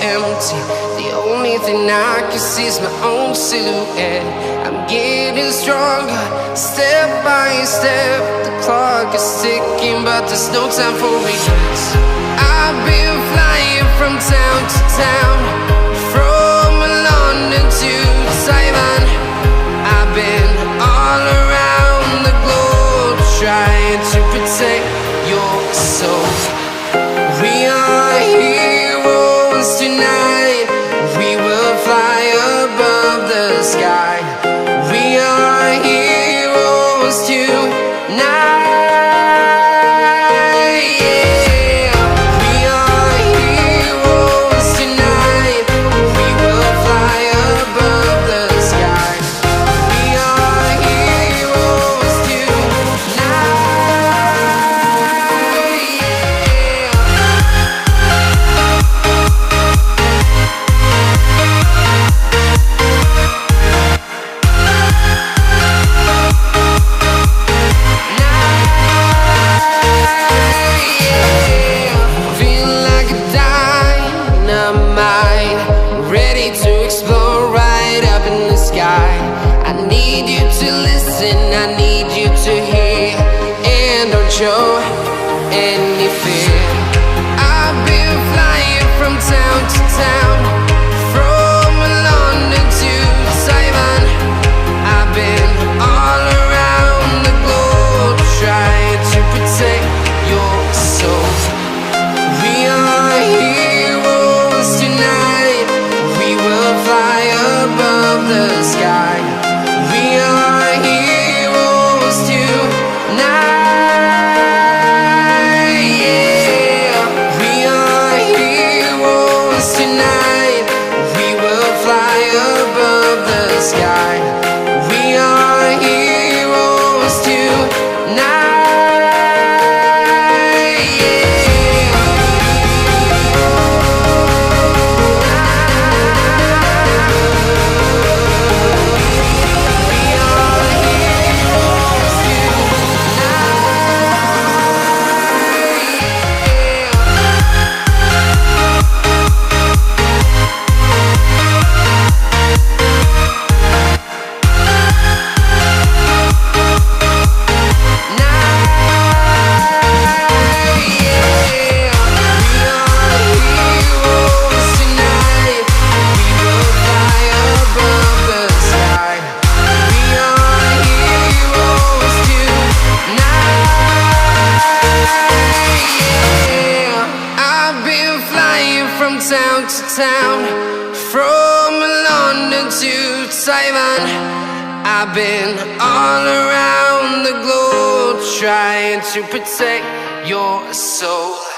empty. The only thing I can see is my own silhouette. I'm getting stronger, step by step. The clock is ticking, but there's no time for regrets. I've been flying from town to town, from London to Taiwan. I've been all around the globe, trying to protect your soul. We are heroes tonight. We will fly above the sky. We are heroes tonight. Show any fear. I've been flying from town to town, from London to Taiwan. I've been all around the globe, trying to protect your soul. We are heroes tonight. We will fly above the sky. We are heroes tonight. Town to town, from London to Taiwan. I've been all around the globe, trying to protect your soul.